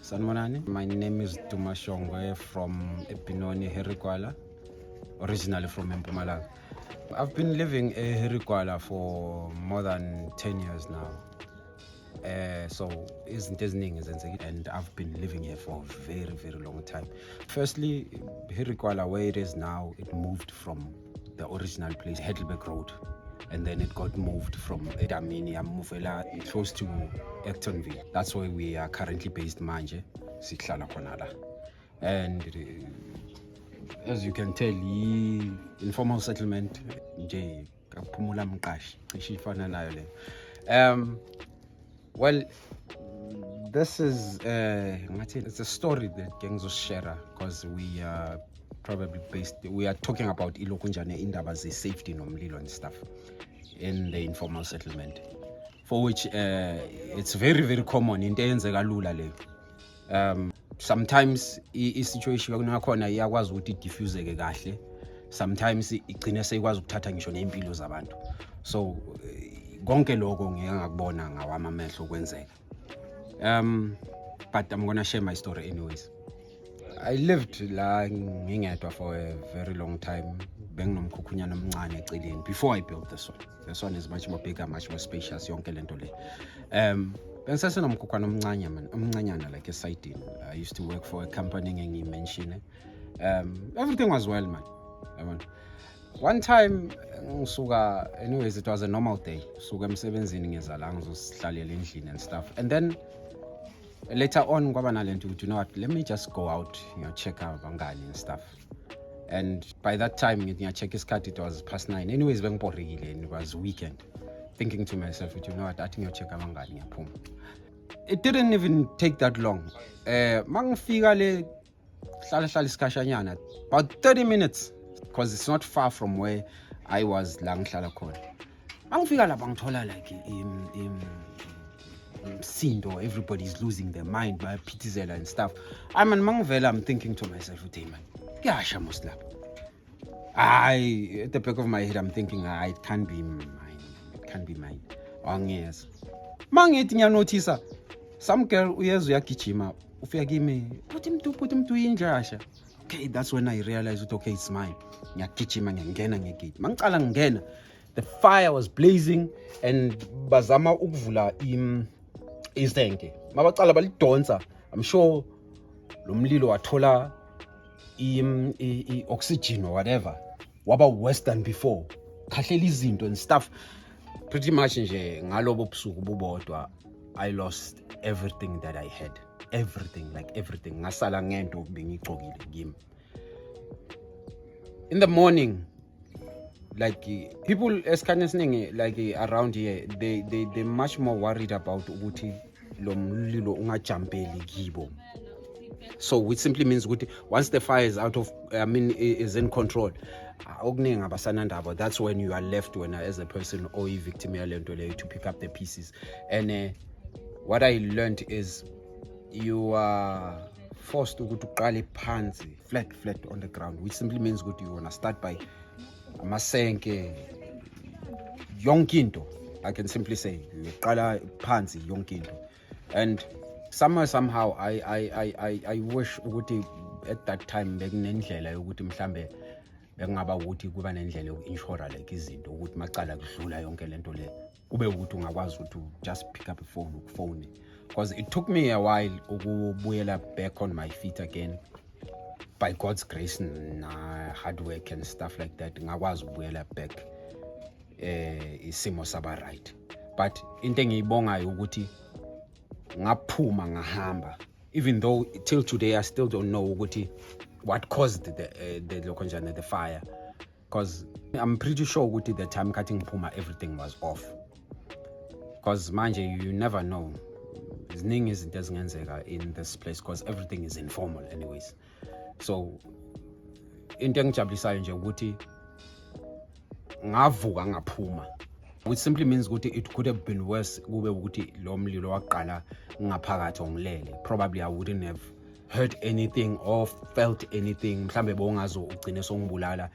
Sanmonani, my name is Duma Shongwe from Epinoni, Herikwala, originally from Mpumalanga. I've been living in Herikwala for more than 10 years now. So isn't and I've been living here for a very, very long time. Firstly, Herikwala, where it is now, it moved from the original place, Heidelberg Road, and then it got moved from Edamini, Mufela, close to Actonville. That's where we are currently based, manje, Siklala Konala. And as you can tell, informal settlement, well, this is it's a story that gangs will share, because we are probably we are talking about ilokunjane indabazi safety nomlilo and stuff in the informal settlement, for which it's very, very common into eyenzeka lula leyo. Sometimes i-situation yakhona iyakwazi ukuthi diffuseke kahle, sometimes igcine seyikwazi ukuthatha ngisho nempilo zabantu. So konke lokho ngeke ngakubona ngawami amehlo kwenzeka. But I'm going to share my story anyways. I lived la ngingedwa for a very long time. Benginomkhukhunyana omncane eceleni before I built this one. This one is much more bigger, much more spacious, yonke lento le. Bengisasenomkhukhwana omncanyana like a side. I used to work for a company ngimention. Everything was well, man. One time anyways, it was a normal day. Suka emsebenzini ngezala ngizosihlalela endlini and stuff. And then later on, you know what, let me just go out, check out Bangani and stuff. And by that time, check his cut, it was past 9. Anyways, and it was weekend. Thinking to myself, you know what, I think check out Bangani. It didn't even take that long. About 30 minutes, because it's not far from where I was lang hlala khona. Mangifika lapha ngithola like sindo, everybody's losing their mind by phithizela and stuff. I'm thinking to myself, man, kuyasha mos lapha. At the back of my head I'm thinking, it can't be mine. Angiyeza. Mangithi ngiyanothisa some girl uyeza uyagijima ufika kimi, put him to injasha. Okay, that's when I realized, okay, it's mine. Ngiyagijima ngiyangena ngegate. Mangicala ngingena, the fire was blazing and bazama ukuvula izenke. Mabacala balidonsa, I'm sure lo mlilo wathola oxygen or whatever. Waba worse than before. Khahlela izinto and stuff. Pretty much nje ngalobo busuku bubodwa I lost everything that I had. Everything. Ngasala ngento bengigcokile kimi. In the morning, like people esikhanyeni like around here, they much more worried about ukuthi lo mlilo ungajumpeli kibo. So which simply means ukuthi once the fire is is in control, that's when you are left as a person or a victim to pick up the pieces. And what I learned is you are forced to go to qale phansi, flat on the ground, which simply means that you want to start by amasenke yonke into. I can simply say you qala phansi yonke into. And somehow I wish ukuthi at that time bekunendlela yokuthi mhlambe bekungaba ukuthi kuba nendlela yoku-insure like izinto ukuthi macala kudlula yonke lento le kube ukuthi ungakwazi ukuthi just pick up a phone. Because it took me a while ukubuyela back on my feet again. By God's grace na hard work and stuff like that, ngakwazi ukubuyela back isimo saba right. But into engiyibongayo ukuthi ngaphuma ngahamba, even though till today I still don't know ukuthi what caused the fire, because I'm pretty sure ukuthi the time cutting phuma everything was off. Because manje you never know. Ziningi izinto ezingenzeka in this place because everything is informal anyways. So into engijabulisayo nje ukuthi ngavuka ngaphuma, which simply means ukuthi it could have been worse kube ukuthi lo mlilo waqala ngaphakathi ongilele. Probably I wouldn't have heard anything or felt anything. Mhlambe bongazo ugcine songibulala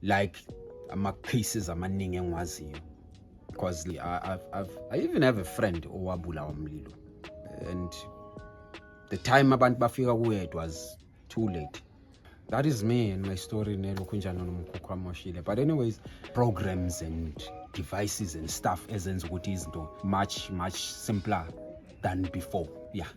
like ama cases amaningi engiwaziyo. because I even have a friend owabulawa umlilo, and the time abantu bafika kuye it was too late. That is me and my story. But anyways, programs and devices and stuff ezenza ukuthi izinto much simpler than before. Yeah.